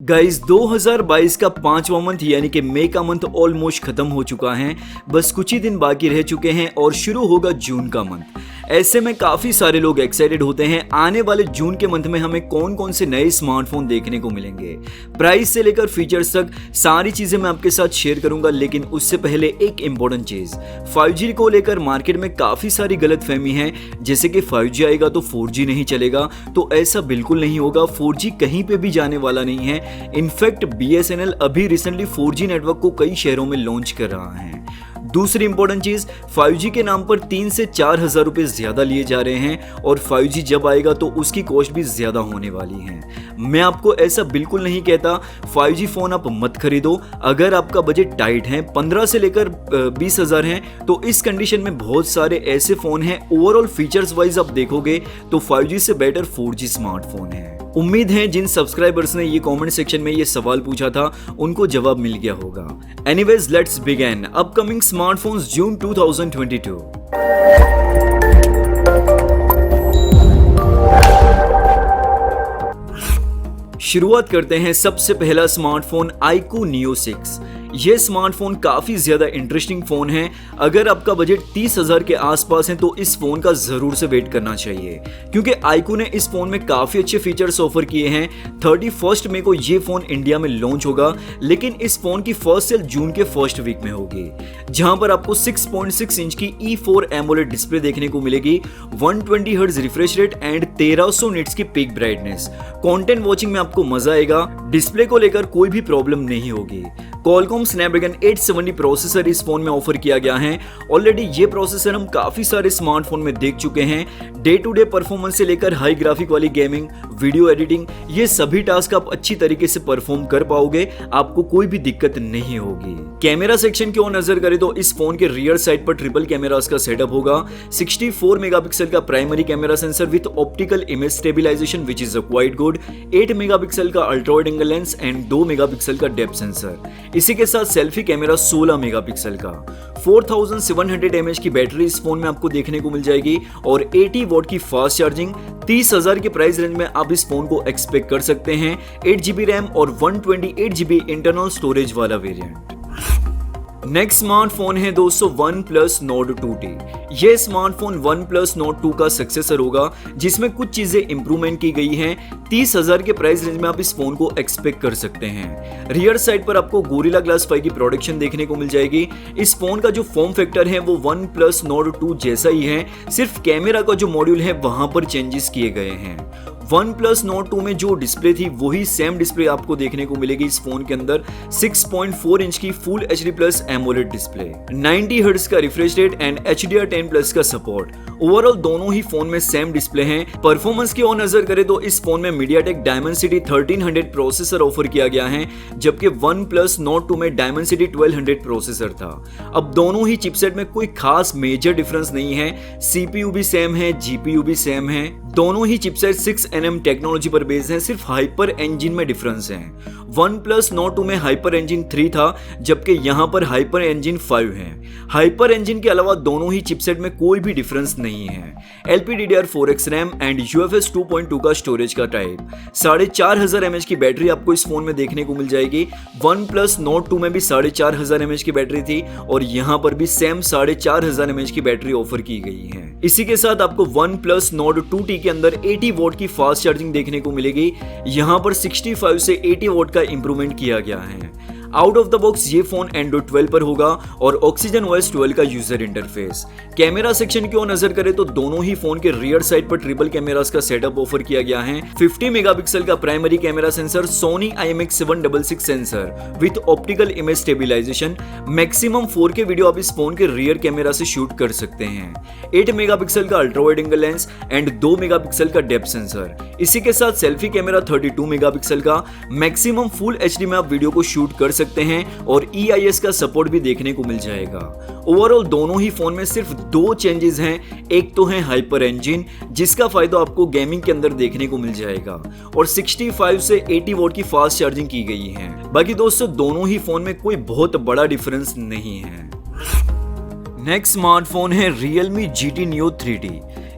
Guys 2022 का 5वां month यानी कि मई का मंथ ऑलमोस्ट खत्म हो चुका है। बस कुछ ही दिन बाकी रह चुके हैं और शुरू होगा जून का मंथ। ऐसे में काफी सारे लोग एक्साइटेड होते हैं आने वाले जून के मंथ में हमें कौन कौन से नए स्मार्टफोन देखने को मिलेंगे। प्राइस से लेकर फीचर्स तक सारी चीजें मैं आपके साथ शेयर करूंगा, लेकिन उससे पहले एक इंपॉर्टेंट चीज, 5G को लेकर मार्केट में काफी सारी गलतफहमी है, जैसे कि 5G आएगा तो 4G नहीं चलेगा। तो ऐसा बिल्कुल नहीं होगा, 4G कहीं पे भी जाने वाला नहीं है। इनफैक्ट BSNL अभी रिसेंटली 4G नेटवर्क को कई शहरों में लॉन्च कर रहा है। दूसरी इंपॉर्टेंट चीज, 5G के नाम पर 3 से 4 हजार रुपए ज्यादा लिए जा रहे हैं और 5G जब आएगा तो उसकी कॉस्ट भी ज्यादा होने वाली है। मैं आपको ऐसा बिल्कुल नहीं कहता 5G फोन आप मत खरीदो। अगर आपका बजट टाइट है, 15 से लेकर 20 हजार है, तो इस कंडीशन में बहुत सारे ऐसे फोन हैं, ओवरऑल फीचर्स वाइज आप देखोगे तो 5G से बेटर 4G स्मार्टफोन है। उम्मीद है जिन सब्सक्राइबर्स ने ये कमेंट सेक्शन में ये सवाल पूछा था उनको जवाब मिल गया होगा। Anyways let's begin upcoming smartphones June 2022। शुरुआत करते हैं सबसे पहला स्मार्टफोन iQOO Neo 6। यह स्मार्टफोन काफी ज्यादा इंटरेस्टिंग फोन है। अगर आपका बजट 30,000 के आसपास है तो इस फोन का जरूर से वेट करना चाहिए, क्योंकि iQOO ने इस फोन में काफी अच्छे फीचर्स ऑफर किए हैं। 31 मई को यह फोन इंडिया में लॉन्च होगा, लेकिन इस फोन की फर्स्ट सेल जून के फर्स्ट वीक में होगी, जहां पर आपको 6.6 इंच की E4 AMOLED डिस्प्ले देखने को मिलेगी, 120 hertz refresh rate and 1300 nits की पीक ब्राइटनेस। कंटेंट वॉचिंग में आपको मजा आएगा। डिस्प्ले को लेकर कोई भी प्रॉब्लम नहीं होगी। Qualcomm Snapdragon 870 प्रोसेसर इस फोन में ऑफर किया गया है। ऑलरेडी ये प्रोसेसर हम काफी सारे स्मार्टफोन में देख चुके हैं। डे टू डे परफॉर्मेंस से लेकर हाई ग्राफिक वाली गेमिंग, वीडियो एडिटिंग, ये सभी टास्क आप अच्छी तरीके से परफॉर्म कर पाओगे, आपको कोई भी दिक्कत नहीं होगी। कैमरा सेक्शन की ओर नजर करें तो इस फोन के रियर साइड पर ट्रिपल कैमरास का सेटअप होगा। 64 मेगापिक्सल का primary camera sensor with optical image stabilization which is quite good, 8 megapixel का ultra wide angle lens and 2 megapixel का डेप्थ सेंसर। इसी के साथ सेल्फी कैमरा 16 मेगापिक्सल का। 4700 mAh की बैटरी इस फोन में आपको देखने को मिल जाएगी और 80 वॉट की फास्ट चार्जिंग। 30,000 के प्राइस रेंज में आप इस फोन को एक्सपेक्ट कर सकते हैं। 8GB रैम और 128GB इंटरनल स्टोरेज वाला वेरिएंट। नेक्स्ट स्मार्टफोन है दोस्तों OnePlus Nord 2T। यह स्मार्टफोन OnePlus Nord 2 का सक्सेसर होगा, जिसमें कुछ चीजें इंप्रूवमेंट की गई हैं। 30,000 के प्राइस रेंज में आप इस फोन को एक्सपेक्ट कर सकते हैं। रियर साइड पर आपको Gorilla Glass 5 की प्रोडक्शन देखने को मिल जाएगी। इस फोन का जो फॉर्म फैक्टर है वो OnePlus Nord 2 जैसा ही है, सिर्फ कैमरा का जो मॉड्यूल है वहां पर चेंजेस किए गए हैं। OnePlus Nord 2 में जो डिस्प्ले थी वही सेम डिस्प्ले आपको देखने को मिलेगी इस फोन के अंदर। 6.4 इंच की full HD plus AMOLED display, 90 hertz का refresh rate and HDR10 plus का सपोर्ट। ओवरऑल दोनों ही फोन में सेम डिस्प्ले हैं। परफॉर्मेंस की ओर नजर करें तो इस फोन में MediaTek Dimensity 1300 प्रोसेसर ऑफर किया गया है, जबकि OnePlus Nord 2 में Dimensity 1200 प्रोसेसर था। अब दोनों ही चिपसेट में कोई खास मेजर डिफरेंस नहीं है। CPU भी सेम है, GPU भी सेम है। दोनों ही चिपसेट 6nm टेक्नोलॉजी पर बेस्ड हैं, सिर्फ हाइपर इंजन में डिफरेंस है। OnePlus Nord 2 में हाइपर इंजन 3 था, जबकि यहां पर हाइपर इंजन 5 है। हाइपर इंजन के अलावा दोनों ही चिपसेट में कोई भी डिफरेंस नहीं है। LPDDR4X रैम एंड UFS 2.2 का स्टोरेज का टाइप। 4500 mAh की बैटरी आपको इस फोन में देखने को मिल जाएगी। OnePlus Nord 2 में भी 4500 mAh की बैटरी थी और यहां पर भी सेम 4500 mAh की बैटरी ऑफर की गई है। इसी के साथ आपको OnePlus Nord 2T के अंदर 80 वॉट की फास्ट चार्जिंग देखने को मिलेगी। यहां पर 65 से 80 वॉट का इंप्रूवमेंट किया गया है। आउट ऑफ द बॉक्स ये फोन Android 12 पर होगा और OxygenOS 12 का यूजर इंटरफेस। कैमरा सेक्शन की ओर नजर करें तो दोनों ही फोन के रियर साइड पर ट्रिपल कैमरास का सेटअप ऑफर किया गया है। 50 मेगापिक्सल का primary camera sensor, Sony IMX766 sensor with optical image stabilisation. Maximum 4K video आप इस फोन के रियर कैमरा से शूट कर सकते हैं। 8 मेगापिक्सल का ultra wide angle lens and 2 megapixel का डेप्थ सेंसर। इसी के साथ सेल्फी कैमरा 32 मेगापिक्सल का। मैक्सिमम फुल HD में आप वीडियो को शूट कर सकते हैं और EIS का सपोर्ट भी देखने को मिल जाएगा। ओवरऑल दोनों ही फोन में सिर्फ 2 चेंजेस हैं। एक तो है हाइपर इंजन, जिसका फायदा आपको गेमिंग के अंदर देखने को मिल जाएगा, और 65 से 80 वॉट की फास्ट चार्जिंग की गई है। बाकी दोस्तों दोनों ही फोन में कोई बहुत बड़ा डिफरेंस नहीं है। नेक्स्ट स्मार्टफोन है Realme GT Neo 3T।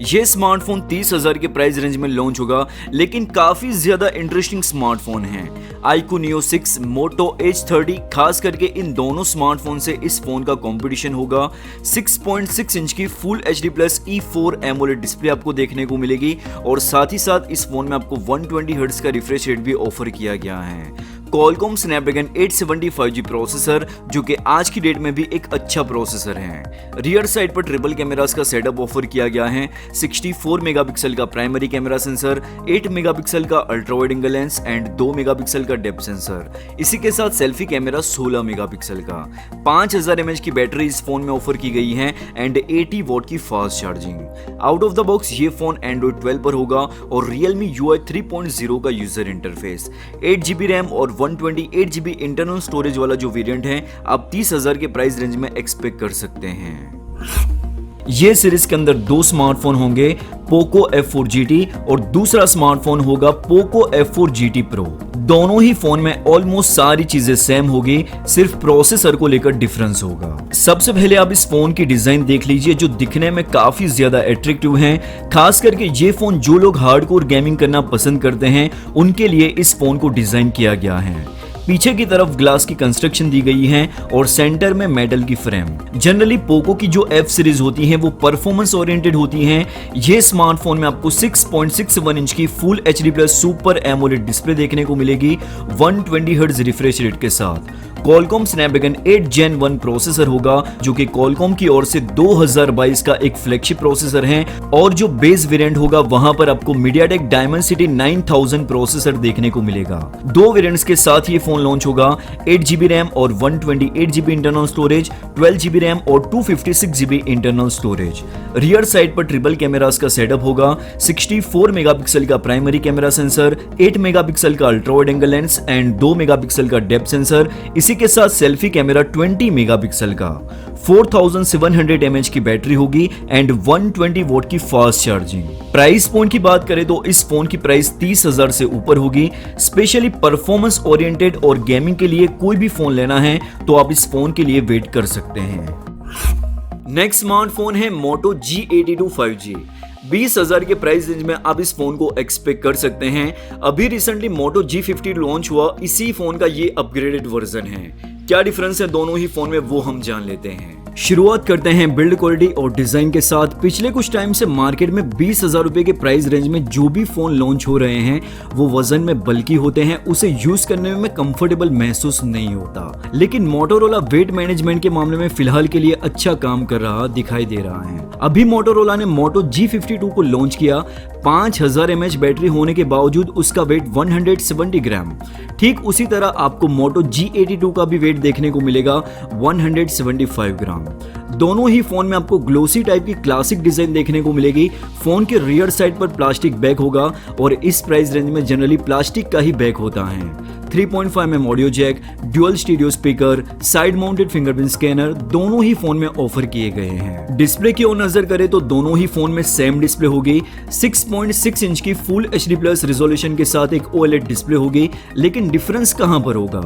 ये स्मार्टफोन 30,000 के प्राइस रेंज में लॉन्च होगा, लेकिन काफी ज्यादा इंटरेस्टिंग स्मार्टफोन है। iQOO Neo 6, Moto H30, खास करके इन दोनों स्मार्टफोन से इस फोन का कंपटीशन होगा। 6.6 इंच की full HD plus E4 AMOLED display आपको देखने को मिलेगी और साथ ही साथ इस फोन में आपको 120 हर्ट्ज का रिफ्रेश रेट भी ऑफर किया गया है। Qualcomm Snapdragon 870 5G प्रोसेसर, जो कि आज की डेट में भी एक अच्छा प्रोसेसर है। रियर साइड पर ट्रिपल कैमरास का सेटअप ऑफर किया गया है। 64 मेगापिक्सल का प्राइमरी कैमरा सेंसर, 8 मेगापिक्सल का ultra wide angle lens and 2 megapixel का डेप्थ सेंसर। इसी के साथ सेल्फी कैमरा 16 मेगापिक्सल का। 5000 mAh की बैटरी इस फोन में ऑफर की गई है एंड 80 वॉट की fast charging. Out of the box ये फोन Android 12 पर होगा और Realme UI 3.0 का यूजर इंटरफेस। 8GB रैम और 128GB इंटरनल स्टोरेज वाला जो वेरिएंट है आप 30,000 के प्राइस रेंज में एक्सपेक्ट कर सकते हैं। ये सीरीज के अंदर दो स्मार्टफोन होंगे, पोको F4 GT और दूसरा स्मार्टफोन होगा पोको F4 GT Pro। दोनों ही फोन में ऑलमोस्ट सारी चीजें सेम होगी, सिर्फ प्रोसेसर को लेकर डिफरेंस होगा। सबसे पहले आप इस फोन की डिजाइन देख लीजिए, जो दिखने में काफी ज्यादा अट्रैक्टिव है। खास करके ये फोन जो लोग हार्डकोर गेमिंग करना पसंद करते हैं उनके लिए इस फोन को डिजाइन किया गया है। पीछे की तरफ ग्लास की कंस्ट्रक्शन दी गई है और सेंटर में मेटल की फ्रेम। जनरली पोको की जो F सीरीज होती है वो परफॉर्मेंस ओरिएंटेड होती हैं। ये स्मार्टफोन में आपको 6.61 इंच की full HD plus super AMOLED display देखने को मिलेगी 120 हर्ट्ज रिफ्रेश रेट के साथ। Qualcomm Snapdragon 8 Gen 1 प्रोसेसर होगा, जो कि Qualcomm की ओर से 2022 का एक फ्लैगशिप प्रोसेसर है और जो बेस वेरिएंट होगा वहां पर आपको MediaTek Dimensity 9000 प्रोसेसर देखने को मिलेगा। दो वेरिएंट्स के साथ ये फोन लॉन्च होगा। 8GB रैम और 128GB internal storage, 12GB RAM और 256GB internal storage. Rear side पर ट्रिपल कैमरास का सेटअप होगा। 64 मेगापिक्सल का प्राइमरी कैमरा सेंसर, 8 मेगापिक्सल का ultra wide angle lens and 2 megapixel का डेप्थ सेंसर। इसी के साथ सेल्फी कैमरा 20 मेगापिक्सल का। 4700 mAh की बैटरी होगी एंड 120 वॉट की फास्ट चार्जिंग। प्राइस पॉइंट की बात करें तो इस फोन की प्राइस 30,000 से ऊपर होगी। स्पेशली परफॉर्मेंस ओरिएंटेड और गेमिंग के लिए कोई भी फोन लेना है तो आप इस फोन के लिए वेट कर सकते हैं। नेक्स्ट स्मार्टफोन है Moto G82 5G। 20,000 के प्राइस रेंज में आप इस फोन को एक्सपेक्ट कर सकते हैं। अभी रिसेंटली Moto G50 लॉन्च हुआ, इसी फोन का ये अपग्रेडेड वर्जन है। क्या डिफरेंस है दोनों ही फोन में वो हम जान लेते हैं। शुरुआत करते हैं बिल्ड क्वालिटी और डिजाइन के साथ। पिछले कुछ टाइम से मार्केट में 20,000 रुपए के प्राइस रेंज में जो भी फोन लॉन्च हो रहे हैं वो वजन में बल्कि होते हैं, उसे यूज करने में कंफर्टेबल महसूस नहीं होता। लेकिन मोटोरोला वेट मैनेजमेंट के मामले में फिलहाल के लिए अच्छा काम कर रहा दिखाई दे रहा है। अभी मोटोरोला ने Moto G52 को लॉन्च किया। 5000 mAh बैटरी होने के बावजूद उसका वेट 170 ग्राम। ठीक उसी तरह आपको Moto G82 का भी वेट देखने को मिलेगा 175 ग्राम। दोनों ही फोन में आपको ग्लोसी टाइप की क्लासिक डिजाइन देखने को मिलेगी। फोन के रियर साइड पर प्लास्टिक बैक होगा और इस प्राइस रेंज में जनरली प्लास्टिक का ही बैक होता है। 3.5mm audio jack, dual stereo speaker, side mounted fingerprint scanner दोनों ही फोन में ऑफर किए गए हैं। डिस्प्ले की ओर नजर करें तो दोनों ही फोन में सेम डिस्प्ले होगी। 6.6 इंच की फुल HD प्लस रिजोल्यूशन के साथ एक OLED डिस्प्ले होगी। लेकिन डिफरेंस कहां पर होगा?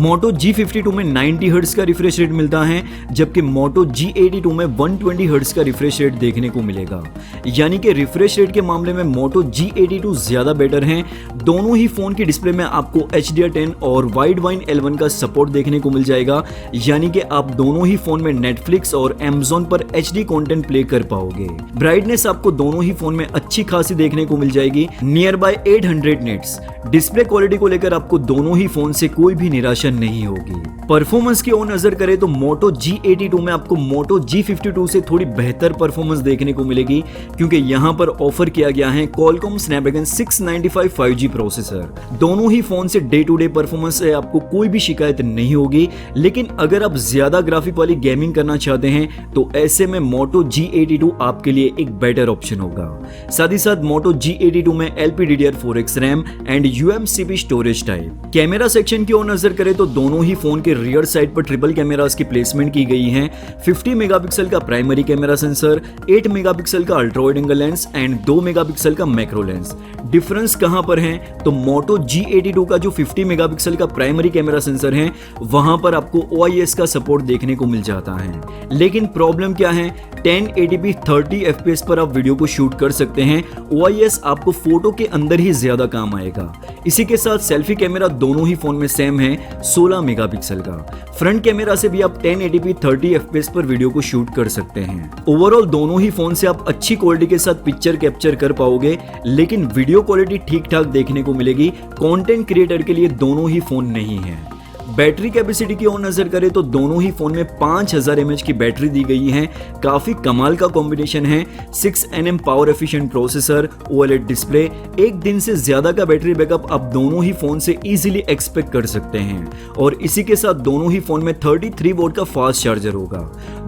Moto G52 में 90 हर्ट्ज का रिफ्रेश रेट मिलता है, जबकि Moto G82 में 120 हर्ट्ज का रिफ्रेश रेट देखने को मिलेगा। यानी कि रिफ्रेश रेट के मामले में Moto G82 ज्यादा बेटर है। दोनों ही फोन की डिस्प्ले में आपको HDR10 और वाइड वाइन L1 का सपोर्ट देखने को मिल जाएगा, यानी कि आप दोनों ही फोन में Netflix और Amazon पर HD कंटेंट प्ले कर पाओगे। ब्राइटनेस आपको दोनों ही फोन में अच्छी खासी देखने को मिल जाएगी, near by 800 nits. Display quality को लेकर आपको दोनों ही फोन से कोई भी निराशा नहीं होगी। परफॉर्मेंस की ओर नजर करें तो Moto G82 में आपको Moto G52 से थोड़ी बेहतर परफॉर्मेंस देखने को मिलेगी, क्योंकि यहां पर ऑफर किया गया है Qualcomm Snapdragon 695 5G प्रोसेसर। दोनों ही फोन से डे टू डे परफॉर्मेंस से आपको कोई भी शिकायत नहीं होगी। लेकिन अगर आप ज्यादा ग्राफिक वाली गेमिंग करना चाहते हैं तो ऐसे में Moto G82 आपके लिए एक बेटर ऑप्शन होगा। साथ ही साथ Moto G82 में LPDDR4X RAM and UMCP storage type. Camera section की ओर नजर करें तो दोनों ही फोन के रियर साइड पर ट्रिपल कैमरास की प्लेसमेंट की गई है। 50 मेगापिक्सल का प्राइमरी कैमरा सेंसर, 8 मेगापिक्सल का ultra wide angle lens and 2 megapixel का मैक्रो लेंस। डिफरेंस कहां पर है? तो Moto G82 का जो 50 मेगापिक्सल का प्राइमरी कैमरा सेंसर है वहां पर आपको OIS का सपोर्ट देखने को मिल जाता है। लेकिन प्रॉब्लम क्या है, 1080p 30 fps पर आप वीडियो को शूट कर सकते हैं। OIS आपको फोटो के अंदर ही ज्यादा काम आएगा। इसी के साथ सेल्फी कैमरा दोनों ही फोन में सेम है 16 मेगापिक्सल का। फ्रंट कैमरा से भी आप 1080p 30 fps पर वीडियो को शूट कर सकते हैं। ओवरऑल दोनों ही फोन से आप अच्छी क्वालिटी के साथ पिक्चर कैप्चर कर पाओगे, लेकिन वीडियो क्वालिटी ठीक ठाक देखने को मिलेगी। कंटेंट क्रिएटर के लिए दोनों ही फोन नहीं है। बैटरी कैपेसिटी की ओर नजर करें तो दोनों ही फोन में 5000 mAh की बैटरी दी गई है। काफी कमाल का कॉम्बिनेशन है। 6nm power efficient processor, OLED display, एक दिन से ज्यादा का बैटरी बैकअप आप दोनों ही फोन से इजीली एक्सपेक्ट कर सकते हैं। और इसी के साथ दोनों ही फोन में 33 वोल्ट का फास्ट चार्जर होगा।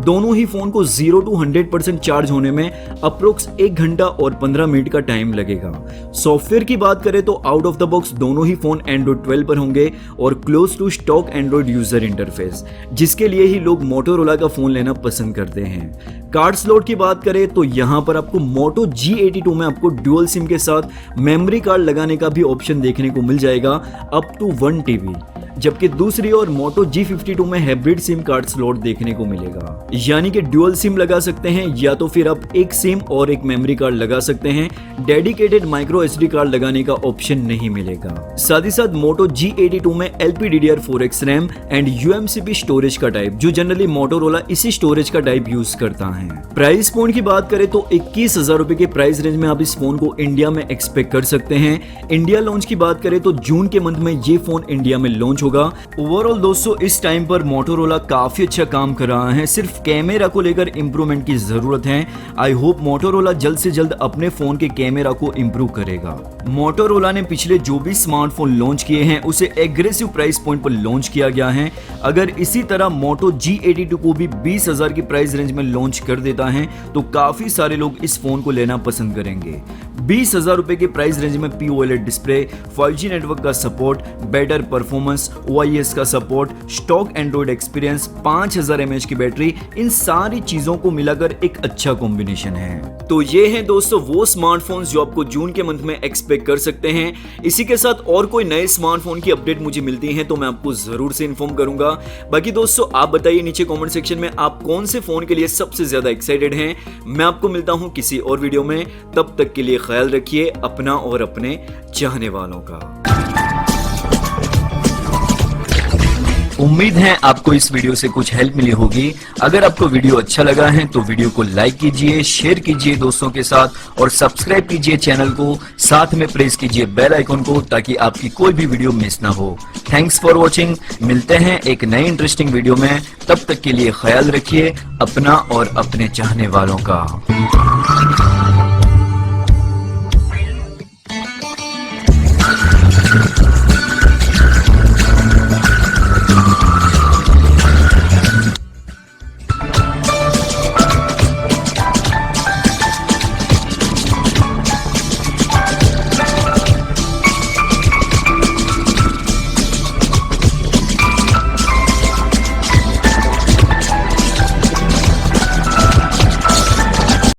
दोनों ही फोन को 0 to 100% चार्ज होने में अप्रोक्स 1 घंटा और 15 मिनट का टाइम लगेगा। सॉफ्टवेयर की बात करें तो आउट ऑफ द बॉक्स दोनों ही फोन Android 12 पर होंगे और close to stock Android user interface, जिसके लिए ही लोग मोटोरोला का फोन लेना पसंद करते हैं। कार्ड स्लॉट की बात करें तो यहां पर आपको मोटो G82 में आपको डुअल सिम के साथ मेमोरी कार्ड लगाने का भी ऑप्शन देखने को मिल जाएगा अप टू 1 TB, जबकि दूसरी ओर मोटो G52 में हाइब्रिड सिम कार्ड स्लॉट देखने को मिलेगा। यानी कि डुअल सिम लगा सकते हैं या तो फिर आप एक सिम और एक मेमोरी कार्ड लगा सकते हैं। डेडिकेटेड माइक्रो SD कार्ड लगाने का ऑप्शन नहीं मिलेगा। साथ ही साथ मोटो G82 में LPDDR4X RAM and UMCP storage का टाइप, जो जनरली मोटोरोला इसी स्टोरेज का टाइप यूज करता है। प्राइस पॉइंट की बात करें तो 21,000 रुपए के प्राइस रेंज में आप इस फोन को इंडिया में एक्सपेक्ट कर सकते हैं। इंडिया लॉन्च की बात करें तो जून के मंथ में ये फोन इंडिया में लॉन्च होगा। ओवरऑल दोस्तों इस टाइम पर मोटोरोला काफी अच्छा काम कर रहा है। सिर्फ कैमरा को लेकर इंप्रूवमेंट की जरूरत है। आई होप मोटोरोला जल्द से जल्द अपने फोन के कैमरा को इंप्रूव करेगा। मोटोरोला ने पिछले जो भी स्मार्टफोन लॉन्च किए हैं उसे एग्रेसिव प्राइस पॉइंट पर लॉन्च किया गया है। अगर इसी तरह मोटो G82 को भी 20,000 की प्राइस रेंज में लॉन्च कर देता है तो काफी सारे लोग इस फोन को लेना पसंद करेंगे। 20,000 रुपए के प्राइस रेंज में OLED डिस्प्ले, 5G नेटवर्क का सपोर्ट, बेटर परफॉर्मेंस, OIS का support, stock Android experience, 5000 mAh की बैटरी, इन सारी चीजों को मिलाकर एक अच्छा कॉम्बिनेशन है। तो ये हैं दोस्तों वो स्मार्टफोन्स जो आपको जून के मंथ में एक्सपेक्ट कर सकते हैं। इसी के साथ और कोई नए स्मार्टफोन की अपडेट मुझे मिलती है तो मैं आपको जरूर से इन्फॉर्म करूंगा। बाकी दोस्तों आप बताइए नीचे कमेंट सेक्शन में आप कौन से फोन के लिए सबसे ज्यादा एक्साइटेड हैं। मैं आपको मिलता हूं किसी और वीडियो में, तब तक के लिए ख्याल रखिए अपना और अपने चाहने वालों का। उम्मीद है आपको इस वीडियो से कुछ हेल्प मिली होगी। अगर आपको वीडियो अच्छा लगा है तो वीडियो को लाइक कीजिए, शेयर कीजिए दोस्तों के साथ और सब्सक्राइब कीजिए चैनल को। साथ में प्रेस कीजिए बेल आइकन को ताकि आपकी कोई भी वीडियो मिस ना हो। Thanks for watching. मिलते हैं एक नई इंटरेस्टिंग वीडियो में, तब तक के लिए ख्याल रखिए अपना और अपने चाहने वालों का।